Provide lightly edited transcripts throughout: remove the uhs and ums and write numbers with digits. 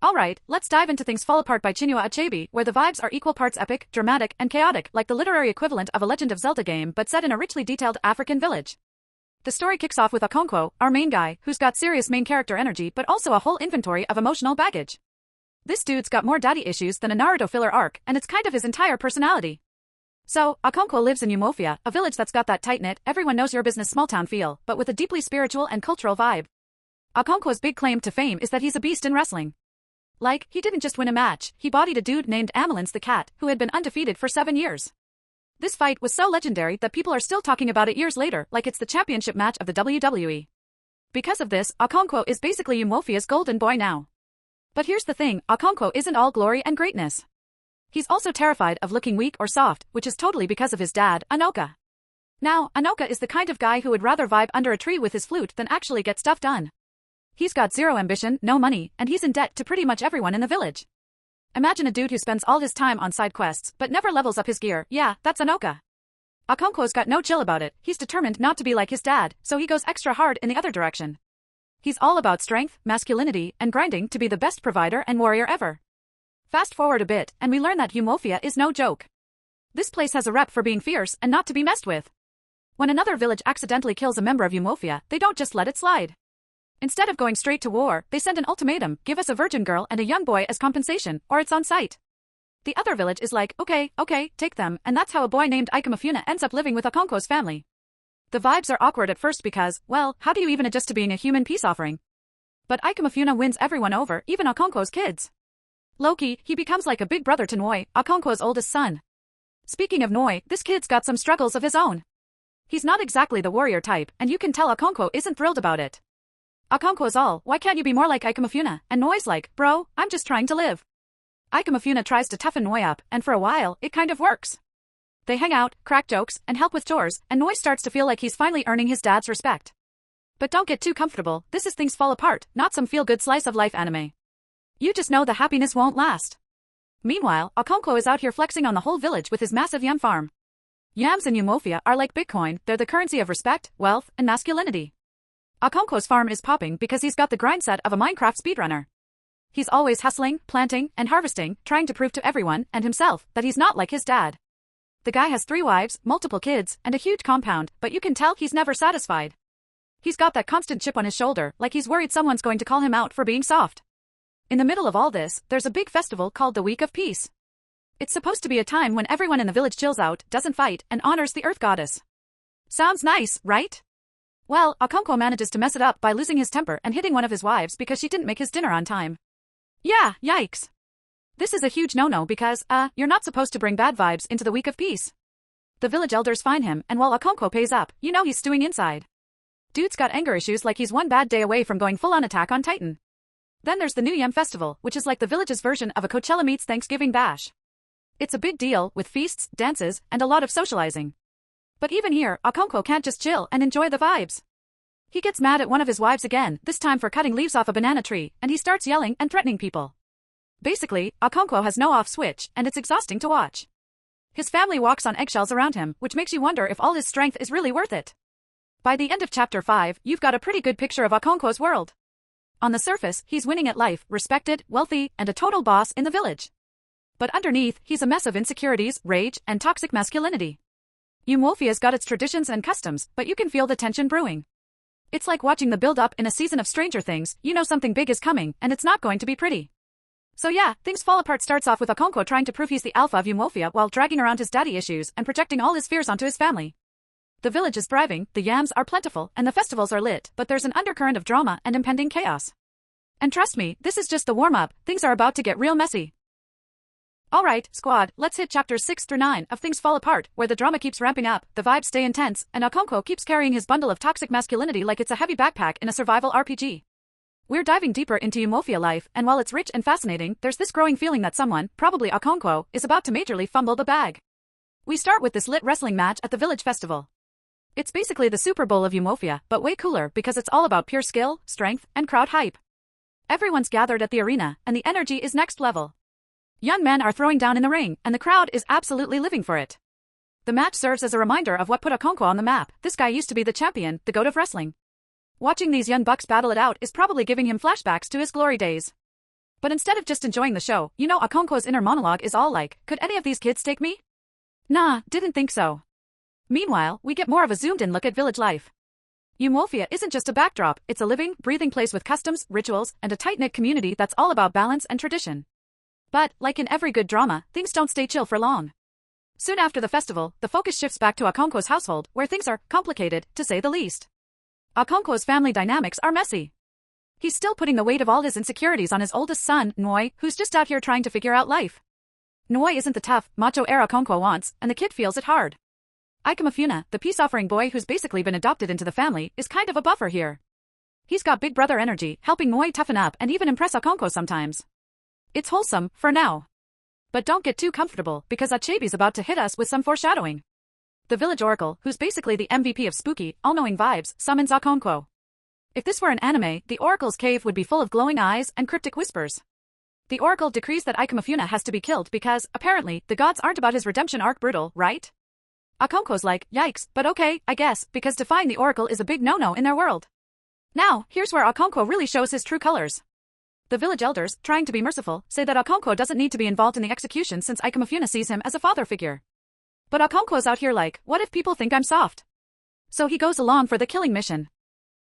Alright, let's dive into Things Fall Apart by Chinua Achebe, where the vibes are equal parts epic, dramatic, and chaotic, like the literary equivalent of a Legend of Zelda game but set in a richly detailed African village. The story kicks off with Okonkwo, our main guy, who's got serious main character energy but also a whole inventory of emotional baggage. This dude's got more daddy issues than a Naruto filler arc, and it's kind of his entire personality. So, Okonkwo lives in Umofia, a village that's got that tight-knit, everyone knows your business small-town feel, but with a deeply spiritual and cultural vibe. Okonkwo's big claim to fame is that he's a beast in wrestling. Like, he didn't just win a match, he bodied a dude named Amelins the Cat, who had been undefeated for 7 years. This fight was so legendary that people are still talking about it years later, like it's the championship match of the WWE. Because of this, Okonkwo is basically Umofia's golden boy now. But here's the thing, Okonkwo isn't all glory and greatness. He's also terrified of looking weak or soft, which is totally because of his dad, Anoka. Now, Anoka is the kind of guy who would rather vibe under a tree with his flute than actually get stuff done. He's got zero ambition, no money, and he's in debt to pretty much everyone in the village. Imagine a dude who spends all his time on side quests, but never levels up his gear. Yeah, that's Anoka. Okonkwo's got no chill about it, he's determined not to be like his dad, so he goes extra hard in the other direction. He's all about strength, masculinity, and grinding to be the best provider and warrior ever. Fast forward a bit, and we learn that Umofia is no joke. This place has a rep for being fierce and not to be messed with. When another village accidentally kills a member of Umofia, they don't just let it slide. Instead of going straight to war, they send an ultimatum, give us a virgin girl and a young boy as compensation, or it's on sight. The other village is like, okay, take them, and that's how a boy named Ikamafuna ends up living with Okonkwo's family. The vibes are awkward at first because, well, how do you even adjust to being a human peace offering? But Ikamafuna wins everyone over, even Okonkwo's kids. Loki, he becomes like a big brother to Noi, Okonkwo's oldest son. Speaking of Noi, this kid's got some struggles of his own. He's not exactly the warrior type, and you can tell Okonkwo isn't thrilled about it. Okonkwo's all, why can't you be more like Ikamafuna? And Noi's like, bro, I'm just trying to live. Ikamafuna tries to toughen Noi up, and for a while, it kind of works. They hang out, crack jokes, and help with chores, and Noi starts to feel like he's finally earning his dad's respect. But don't get too comfortable, this is Things Fall Apart, not some feel-good slice-of-life anime. You just know the happiness won't last. Meanwhile, Okonkwo is out here flexing on the whole village with his massive yam farm. Yams in Umofia are like Bitcoin, they're the currency of respect, wealth, and masculinity. Okonkwo's farm is popping because he's got the grind set of a Minecraft speedrunner. He's always hustling, planting, and harvesting, trying to prove to everyone, and himself, that he's not like his dad. The guy has 3 wives, multiple kids, and a huge compound, but you can tell he's never satisfied. He's got that constant chip on his shoulder, like he's worried someone's going to call him out for being soft. In the middle of all this, there's a big festival called the Week of Peace. It's supposed to be a time when everyone in the village chills out, doesn't fight, and honors the Earth Goddess. Sounds nice, right? Well, Okonkwo manages to mess it up by losing his temper and hitting one of his wives because she didn't make his dinner on time. Yeah, yikes. This is a huge no-no because, you're not supposed to bring bad vibes into the Week of Peace. The village elders fine him, and while Okonkwo pays up, you know he's stewing inside. Dude's got anger issues like he's one bad day away from going full-on Attack on Titan. Then there's the New Yam Festival, which is like the village's version of a Coachella meets Thanksgiving bash. It's a big deal, with feasts, dances, and a lot of socializing. But even here, Okonkwo can't just chill and enjoy the vibes. He gets mad at one of his wives again, this time for cutting leaves off a banana tree, and he starts yelling and threatening people. Basically, Okonkwo has no off switch, and it's exhausting to watch. His family walks on eggshells around him, which makes you wonder if all his strength is really worth it. By the end of Chapter 5, you've got a pretty good picture of Okonkwo's world. On the surface, he's winning at life, respected, wealthy, and a total boss in the village. But underneath, he's a mess of insecurities, rage, and toxic masculinity. Umofia's got its traditions and customs, but you can feel the tension brewing. It's like watching the build-up in a season of Stranger Things, you know something big is coming, and it's not going to be pretty. So yeah, Things Fall Apart starts off with Okonkwo trying to prove he's the alpha of Umofia while dragging around his daddy issues and projecting all his fears onto his family. The village is thriving, the yams are plentiful, and the festivals are lit, but there's an undercurrent of drama and impending chaos. And trust me, this is just the warm-up, things are about to get real messy. Alright, squad, let's hit chapters 6 through 9 of Things Fall Apart, where the drama keeps ramping up, the vibes stay intense, and Okonkwo keeps carrying his bundle of toxic masculinity like it's a heavy backpack in a survival RPG. We're diving deeper into Umofia life, and while it's rich and fascinating, there's this growing feeling that someone, probably Okonkwo, is about to majorly fumble the bag. We start with this lit wrestling match at the village festival. It's basically the Super Bowl of Umofia, but way cooler because it's all about pure skill, strength, and crowd hype. Everyone's gathered at the arena, and the energy is next level. Young men are throwing down in the ring, and the crowd is absolutely living for it. The match serves as a reminder of what put Okonkwo on the map. This guy used to be the champion, the goat of wrestling. Watching these young bucks battle it out is probably giving him flashbacks to his glory days. But instead of just enjoying the show, Okonkwo's inner monologue is all like, could any of these kids take me? Nah, didn't think so. Meanwhile, we get more of a zoomed-in look at village life. Umuofia isn't just a backdrop, it's a living, breathing place with customs, rituals, and a tight-knit community that's all about balance and tradition. But, like in every good drama, things don't stay chill for long. Soon after the festival, the focus shifts back to Okonkwo's household, where things are complicated, to say the least. Okonkwo's family dynamics are messy. He's still putting the weight of all his insecurities on his oldest son, Noi, who's just out here trying to figure out life. Noi isn't the tough, macho heir Okonkwo wants, and the kid feels it hard. Ikamafuna, the peace-offering boy who's basically been adopted into the family, is kind of a buffer here. He's got big brother energy, helping Noi toughen up and even impress Okonkwo sometimes. It's wholesome, for now. But don't get too comfortable, because Achebe's about to hit us with some foreshadowing. The village oracle, who's basically the MVP of spooky, all-knowing vibes, summons Okonkwo. If this were an anime, the oracle's cave would be full of glowing eyes and cryptic whispers. The oracle decrees that Ikamafuna has to be killed because, apparently, the gods aren't about his redemption arc brutal, right? Okonkwo's like, yikes, but okay, I guess, because defying the oracle is a big no-no in their world. Now, here's where Okonkwo really shows his true colors. The village elders, trying to be merciful, say that Okonkwo doesn't need to be involved in the execution since Ikamafuna sees him as a father figure. But Okonkwo's out here like, what if people think I'm soft? So he goes along for the killing mission.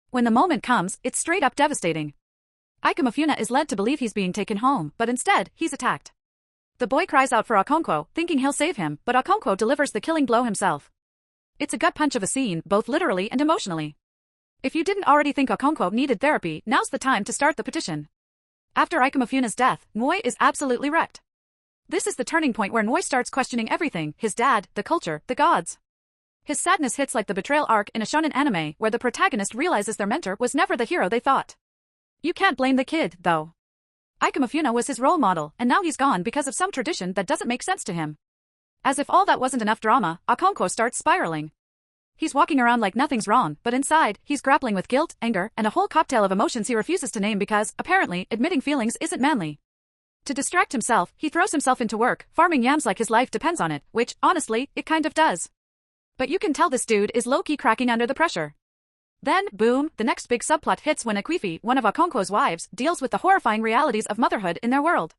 When the moment comes, it's straight up devastating. Ikamafuna is led to believe he's being taken home, but instead, he's attacked. The boy cries out for Okonkwo, thinking he'll save him, but Okonkwo delivers the killing blow himself. It's a gut punch of a scene, both literally and emotionally. If you didn't already think Okonkwo needed therapy, now's the time to start the petition. After Ikamafuna's death, Noi is absolutely wrecked. This is the turning point where Noi starts questioning everything, his dad, the culture, the gods. His sadness hits like the betrayal arc in a shonen anime where the protagonist realizes their mentor was never the hero they thought. You can't blame the kid, though. Ikamafuna was his role model, and now he's gone because of some tradition that doesn't make sense to him. As if all that wasn't enough drama, Okonkwo starts spiraling. He's walking around like nothing's wrong, but inside, he's grappling with guilt, anger, and a whole cocktail of emotions he refuses to name because, apparently, admitting feelings isn't manly. To distract himself, he throws himself into work, farming yams like his life depends on it, which, honestly, it kind of does. But you can tell this dude is low-key cracking under the pressure. Then, boom, the next big subplot hits when Akwifi, one of Okonkwo's wives, deals with the horrifying realities of motherhood in their world.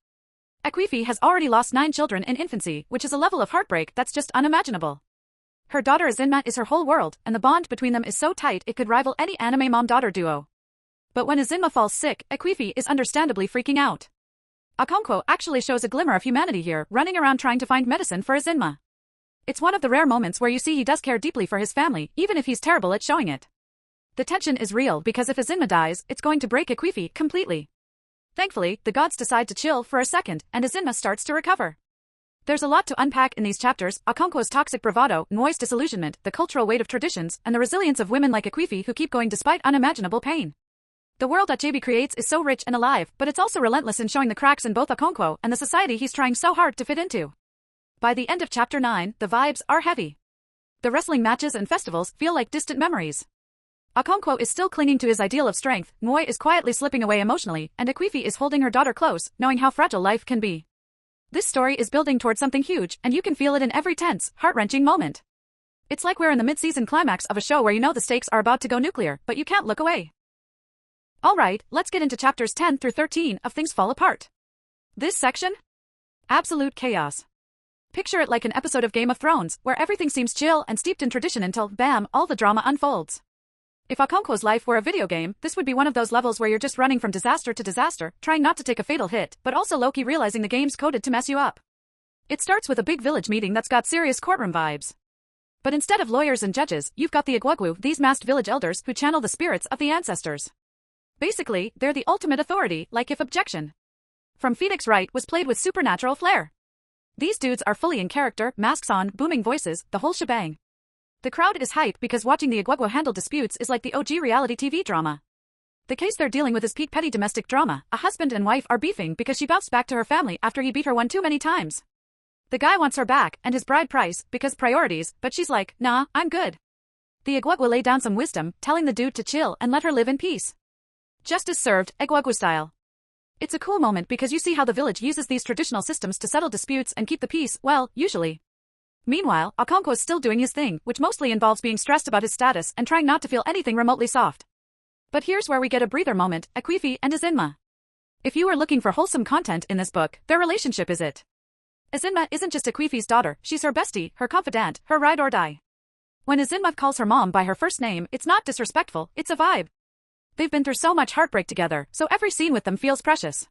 Akwifi has already lost 9 children in infancy, which is a level of heartbreak that's just unimaginable. Her daughter Azinma is her whole world, and the bond between them is so tight it could rival any anime mom-daughter duo. But when Azinma falls sick, Akwifi is understandably freaking out. Okonkwo actually shows a glimmer of humanity here, running around trying to find medicine for Azinma. It's one of the rare moments where you see he does care deeply for his family, even if he's terrible at showing it. The tension is real because if Azinma dies, it's going to break Akwifi completely. Thankfully, the gods decide to chill for a second, and Azinma starts to recover. There's a lot to unpack in these chapters: Okonkwo's toxic bravado, Noi's disillusionment, the cultural weight of traditions, and the resilience of women like Akwifi who keep going despite unimaginable pain. The world Achebe creates is so rich and alive, but it's also relentless in showing the cracks in both Okonkwo and the society he's trying so hard to fit into. By the end of Chapter 9, the vibes are heavy. The wrestling matches and festivals feel like distant memories. Okonkwo is still clinging to his ideal of strength, Noi is quietly slipping away emotionally, and Akwifi is holding her daughter close, knowing how fragile life can be. This story is building towards something huge, and you can feel it in every tense, heart-wrenching moment. It's like we're in the mid-season climax of a show where you know the stakes are about to go nuclear, but you can't look away. Alright, let's get into chapters 10 through 13 of Things Fall Apart. This section? Absolute chaos. Picture it like an episode of Game of Thrones, where everything seems chill and steeped in tradition until, bam, all the drama unfolds. If Okonkwo's life were a video game, this would be one of those levels where you're just running from disaster to disaster, trying not to take a fatal hit, but also low-key realizing the game's coded to mess you up. It starts with a big village meeting that's got serious courtroom vibes. But instead of lawyers and judges, you've got the Igwagwu, these masked village elders who channel the spirits of the ancestors. Basically, they're the ultimate authority, like if objection from Phoenix Wright was played with supernatural flair. These dudes are fully in character, masks on, booming voices, the whole shebang. The crowd is hype because watching the Igwagwu handle disputes is like the OG reality TV drama. The case they're dealing with is peak petty domestic drama. A husband and wife are beefing because she bounced back to her family after he beat her one too many times. The guy wants her back and his bride price because priorities, but she's like, nah, I'm good. The Igwagwu lay down some wisdom, telling the dude to chill and let her live in peace. Justice served, Igwagwu style. It's a cool moment because you see how the village uses these traditional systems to settle disputes and keep the peace, well, usually. Meanwhile, Okonkwo is still doing his thing, which mostly involves being stressed about his status and trying not to feel anything remotely soft. But here's where we get a breather moment: Akwifi and Azinma. If you are looking for wholesome content in this book, their relationship is it. Ezinma isn't just Akwefi's daughter, she's her bestie, her confidant, her ride or die. When Ezinma calls her mom by her first name, it's not disrespectful, it's a vibe. They've been through so much heartbreak together, so every scene with them feels precious.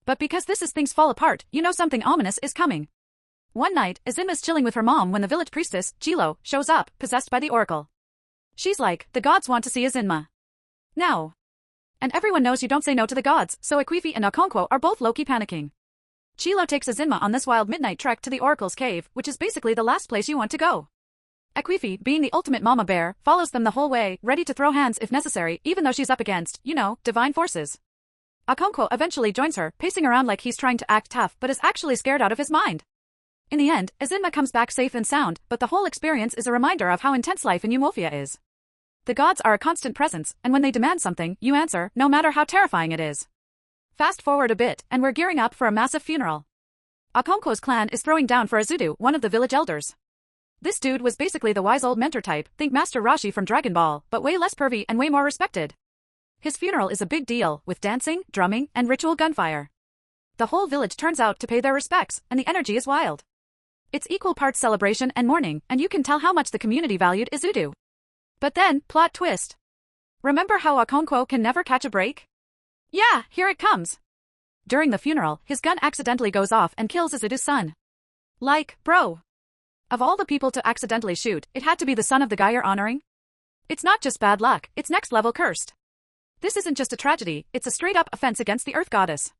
But because this is things fall apart, you know something ominous is coming. One night, Ezinma's chilling with her mom when the village priestess, Jilo, shows up, possessed by the oracle. She's like, the gods want to see Ezinma. Now. And everyone knows you don't say no to the gods, so Akwefi and Okonkwo are both low-key panicking. Jilo takes Ezinma on this wild midnight trek to the oracle's cave, which is basically the last place you want to go. Akwefi, being the ultimate mama bear, follows them the whole way, ready to throw hands if necessary, even though she's up against, divine forces. Okonkwo eventually joins her, pacing around like he's trying to act tough but is actually scared out of his mind. In the end, Ezinma comes back safe and sound, but the whole experience is a reminder of how intense life in Umofia is. The gods are a constant presence, and when they demand something, you answer, no matter how terrifying it is. Fast forward a bit, and we're gearing up for a massive funeral. Okonkwo's clan is throwing down for Azudu, one of the village elders. This dude was basically the wise old mentor type, think Master Rashi from Dragon Ball, but way less pervy and way more respected. His funeral is a big deal, with dancing, drumming, and ritual gunfire. The whole village turns out to pay their respects, and the energy is wild. It's equal parts celebration and mourning, and you can tell how much the community valued Izudu. But then, plot twist. Remember how Okonkwo can never catch a break? Yeah, here it comes. During the funeral, his gun accidentally goes off and kills Izudu's son. Like, bro. Of all the people to accidentally shoot, it had to be the son of the guy you're honoring? It's not just bad luck, it's next level cursed. This isn't just a tragedy, it's a straight-up offense against the Earth Goddess.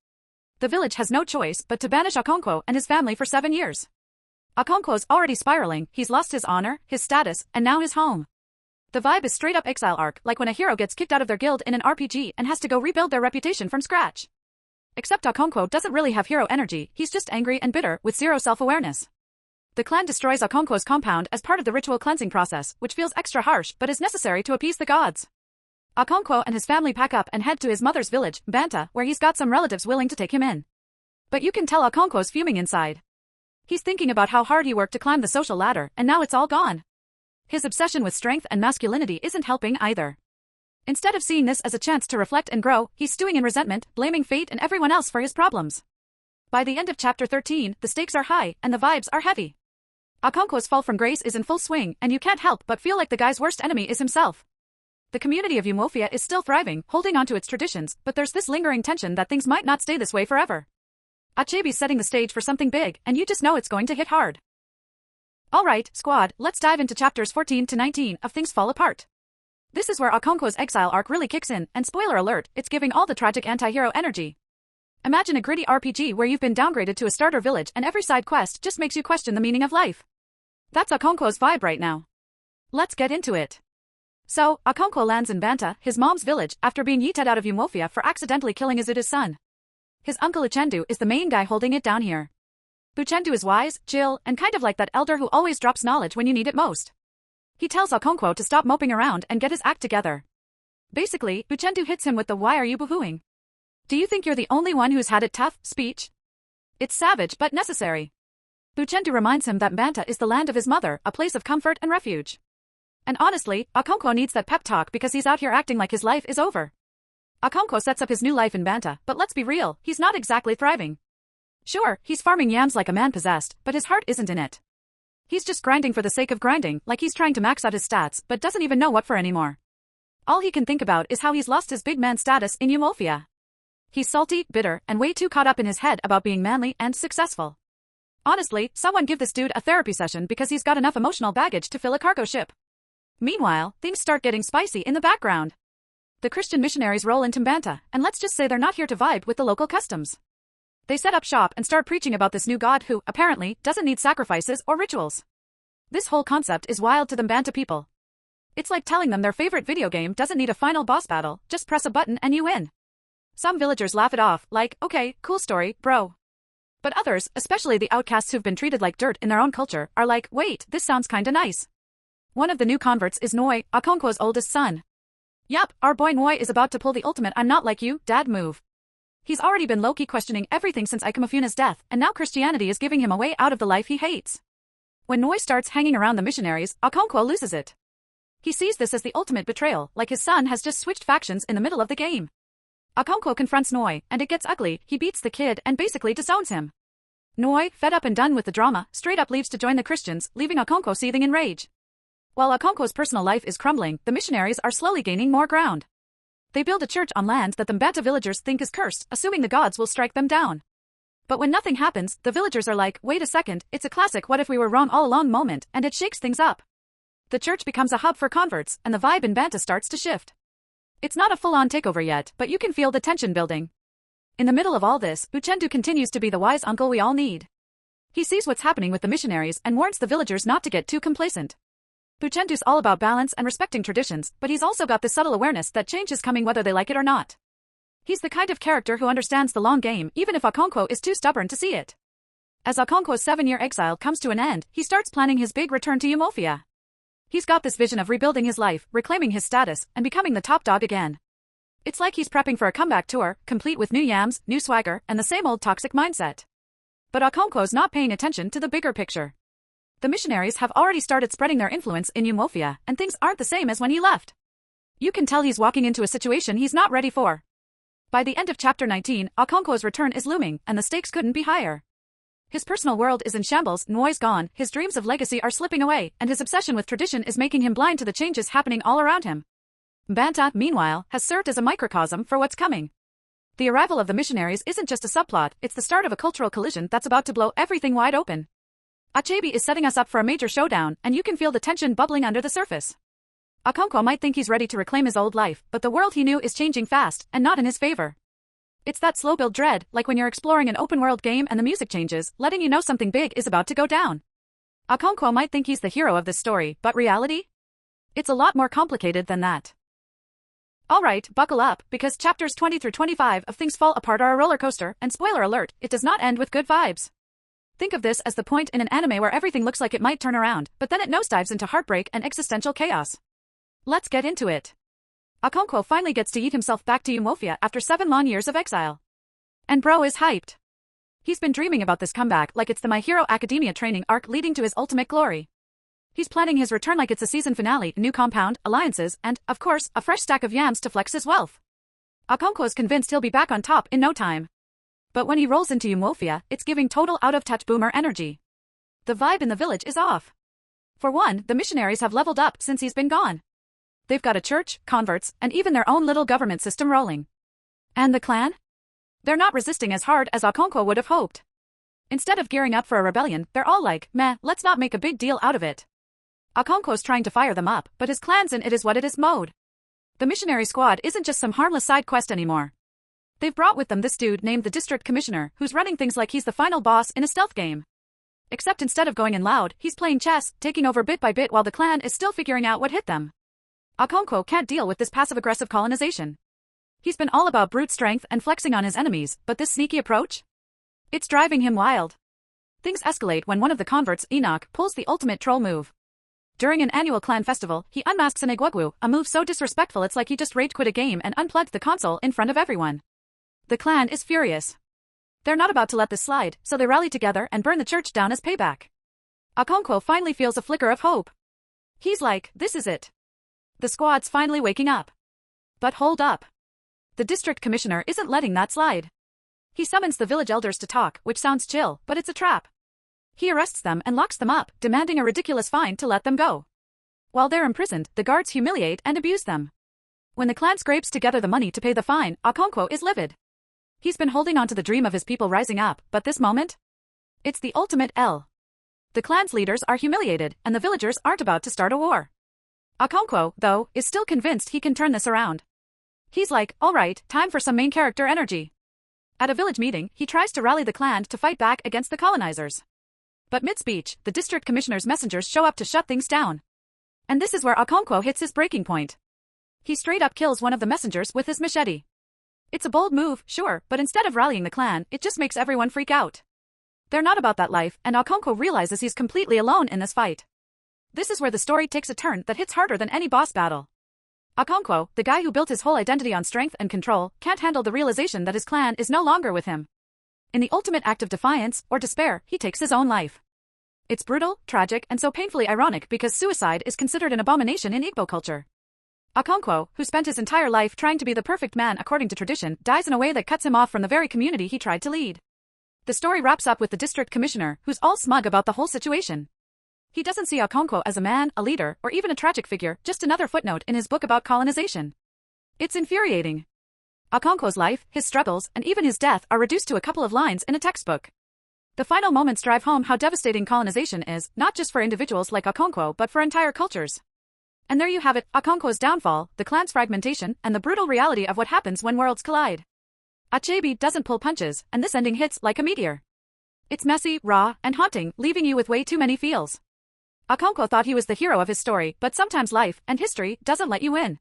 The village has no choice but to banish Okonkwo and his family for 7 years. Okonkwo's already spiraling, he's lost his honor, his status, and now his home. The vibe is straight-up exile arc, like when a hero gets kicked out of their guild in an RPG and has to go rebuild their reputation from scratch. Except Okonkwo doesn't really have hero energy, he's just angry and bitter, with zero self-awareness. The clan destroys Okonkwo's compound as part of the ritual cleansing process, which feels extra harsh but is necessary to appease the gods. Okonkwo and his family pack up and head to his mother's village, Banta, where he's got some relatives willing to take him in. But you can tell Okonkwo's fuming inside. He's thinking about how hard he worked to climb the social ladder, and now it's all gone. His obsession with strength and masculinity isn't helping either. Instead of seeing this as a chance to reflect and grow, he's stewing in resentment, blaming fate and everyone else for his problems. By the end of chapter 13, the stakes are high, and the vibes are heavy. Okonkwo's fall from grace is in full swing, and you can't help but feel like the guy's worst enemy is himself. The community of Umofia is still thriving, holding on to its traditions, but there's this lingering tension that things might not stay this way forever. Achebe's setting the stage for something big, and you just know it's going to hit hard. Alright, squad, let's dive into chapters 14 to 19 of Things Fall Apart. This is where Okonkwo's exile arc really kicks in, and spoiler alert, it's giving all the tragic anti-hero energy. Imagine a gritty RPG where you've been downgraded to a starter village and every side quest just makes you question the meaning of life. That's Okonkwo's vibe right now. Let's get into it. So, Okonkwo lands in Banta, his mom's village, after being yeeted out of Umofia for accidentally killing Izudu's son. His uncle Uchendu is the main guy holding it down here. Uchendu is wise, chill, and kind of like that elder who always drops knowledge when you need it most. He tells Okonkwo to stop moping around and get his act together. Basically, Uchendu hits him with the "why are you boohooing? Do you think you're the only one who's had it tough?" speech? It's savage but necessary. Uchendu reminds him that Banta is the land of his mother, a place of comfort and refuge. And honestly, Okonkwo needs that pep talk because he's out here acting like his life is over. Okonkwo sets up his new life in Banta, but let's be real, he's not exactly thriving. Sure, he's farming yams like a man possessed, but his heart isn't in it. He's just grinding for the sake of grinding, like he's trying to max out his stats, but doesn't even know what for anymore. All he can think about is how he's lost his big man status in Umofia. He's salty, bitter, and way too caught up in his head about being manly and successful. Honestly, someone give this dude a therapy session because he's got enough emotional baggage to fill a cargo ship. Meanwhile, things start getting spicy in the background. The Christian missionaries roll into Banta, and let's just say they're not here to vibe with the local customs. They set up shop and start preaching about this new god who, apparently, doesn't need sacrifices or rituals. This whole concept is wild to the Banta people. It's like telling them their favorite video game doesn't need a final boss battle, just press a button and you win. Some villagers laugh it off, like, okay, cool story, bro. But others, especially the outcasts who've been treated like dirt in their own culture, are like, wait, this sounds kinda nice. One of the new converts is Noi, Okonkwo's oldest son. Yup, our boy Noi is about to pull the ultimate "I'm not like you, dad" move. He's already been low-key questioning everything since Ikemofuna's death, and now Christianity is giving him a way out of the life he hates. When Noi starts hanging around the missionaries, Okonkwo loses it. He sees this as the ultimate betrayal, like his son has just switched factions in the middle of the game. Okonkwo confronts Noi, and it gets ugly. He beats the kid and basically disowns him. Noi, fed up and done with the drama, straight up leaves to join the Christians, leaving Okonkwo seething in rage. While Okonkwo's personal life is crumbling, the missionaries are slowly gaining more ground. They build a church on land that the Mbanta villagers think is cursed, assuming the gods will strike them down. But when nothing happens, the villagers are like, wait a second, it's a classic what if we were wrong all along moment, and it shakes things up. The church becomes a hub for converts, and the vibe in Mbanta starts to shift. It's not a full-on takeover yet, but you can feel the tension building. In the middle of all this, Uchendu continues to be the wise uncle we all need. He sees what's happening with the missionaries and warns the villagers not to get too complacent. Uchendu's all about balance and respecting traditions, but he's also got this subtle awareness that change is coming whether they like it or not. He's the kind of character who understands the long game, even if Okonkwo is too stubborn to see it. As Okonkwo's 7-year exile comes to an end, he starts planning his big return to Umofia. He's got this vision of rebuilding his life, reclaiming his status, and becoming the top dog again. It's like he's prepping for a comeback tour, complete with new yams, new swagger, and the same old toxic mindset. But Okonkwo's not paying attention to the bigger picture. The missionaries have already started spreading their influence in Umofia, and things aren't the same as when he left. You can tell he's walking into a situation he's not ready for. By the end of chapter 19, Okonkwo's return is looming, and the stakes couldn't be higher. His personal world is in shambles, Noi's gone, his dreams of legacy are slipping away, and his obsession with tradition is making him blind to the changes happening all around him. Mbanta, meanwhile, has served as a microcosm for what's coming. The arrival of the missionaries isn't just a subplot, it's the start of a cultural collision that's about to blow everything wide open. Achebe is setting us up for a major showdown, and you can feel the tension bubbling under the surface. Okonkwo might think he's ready to reclaim his old life, but the world he knew is changing fast, and not in his favor. It's that slow-build dread, like when you're exploring an open-world game and the music changes, letting you know something big is about to go down. Okonkwo might think he's the hero of this story, but reality? It's a lot more complicated than that. Alright, buckle up, because chapters 20 through 25 of Things Fall Apart are a roller coaster, and spoiler alert, it does not end with good vibes. Think of this as the point in an anime where everything looks like it might turn around, but then it nosedives into heartbreak and existential chaos. Let's get into it. Okonkwo finally gets to eat himself back to Umofia after 7 long years of exile. And bro is hyped. He's been dreaming about this comeback like it's the My Hero Academia training arc leading to his ultimate glory. He's planning his return like it's a season finale, new compound, alliances, and, of course, a fresh stack of yams to flex his wealth. Okonkwo's convinced he'll be back on top in no time. But when he rolls into Umofia, it's giving total out-of-touch boomer energy. The vibe in the village is off. For one, the missionaries have leveled up since he's been gone. They've got a church, converts, and even their own little government system rolling. And the clan? They're not resisting as hard as Okonkwo would have hoped. Instead of gearing up for a rebellion, they're all like, meh, let's not make a big deal out of it. Okonkwo's trying to fire them up, but his clan's in it is what it is mode. The missionary squad isn't just some harmless side quest anymore. They've brought with them this dude named the district commissioner, who's running things like he's the final boss in a stealth game. Except instead of going in loud, he's playing chess, taking over bit by bit while the clan is still figuring out what hit them. Okonkwo can't deal with this passive-aggressive colonization. He's been all about brute strength and flexing on his enemies, but this sneaky approach? It's driving him wild. Things escalate when one of the converts, Enoch, pulls the ultimate troll move. During an annual clan festival, he unmasks an Egwugwu, a move so disrespectful it's like he just rage quit a game and unplugged the console in front of everyone. The clan is furious. They're not about to let this slide, so they rally together and burn the church down as payback. Okonkwo finally feels a flicker of hope. He's like, this is it. The squad's finally waking up. But hold up. The district commissioner isn't letting that slide. He summons the village elders to talk, which sounds chill, but it's a trap. He arrests them and locks them up, demanding a ridiculous fine to let them go. While they're imprisoned, the guards humiliate and abuse them. When the clan scrapes together the money to pay the fine, Okonkwo is livid. He's been holding on to the dream of his people rising up, but this moment? It's the ultimate L. The clan's leaders are humiliated, and the villagers aren't about to start a war. Okonkwo, though, is still convinced he can turn this around. He's like, alright, time for some main character energy. At a village meeting, he tries to rally the clan to fight back against the colonizers. But mid-speech, the district commissioner's messengers show up to shut things down. And this is where Okonkwo hits his breaking point. He straight up kills one of the messengers with his machete. It's a bold move, sure, but instead of rallying the clan, it just makes everyone freak out. They're not about that life, and Okonkwo realizes he's completely alone in this fight. This is where the story takes a turn that hits harder than any boss battle. Okonkwo, the guy who built his whole identity on strength and control, can't handle the realization that his clan is no longer with him. In the ultimate act of defiance, or despair, he takes his own life. It's brutal, tragic, and so painfully ironic because suicide is considered an abomination in Igbo culture. Okonkwo, who spent his entire life trying to be the perfect man according to tradition, dies in a way that cuts him off from the very community he tried to lead. The story wraps up with the district commissioner, who's all smug about the whole situation. He doesn't see Okonkwo as a man, a leader, or even a tragic figure, just another footnote in his book about colonization. It's infuriating. Okonkwo's life, his struggles, and even his death are reduced to a couple of lines in a textbook. The final moments drive home how devastating colonization is, not just for individuals like Okonkwo but for entire cultures. And there you have it, Okonkwo's downfall, the clan's fragmentation, and the brutal reality of what happens when worlds collide. Achebe doesn't pull punches, and this ending hits like a meteor. It's messy, raw, and haunting, leaving you with way too many feels. Okonkwo thought he was the hero of his story, but sometimes life and history doesn't let you in.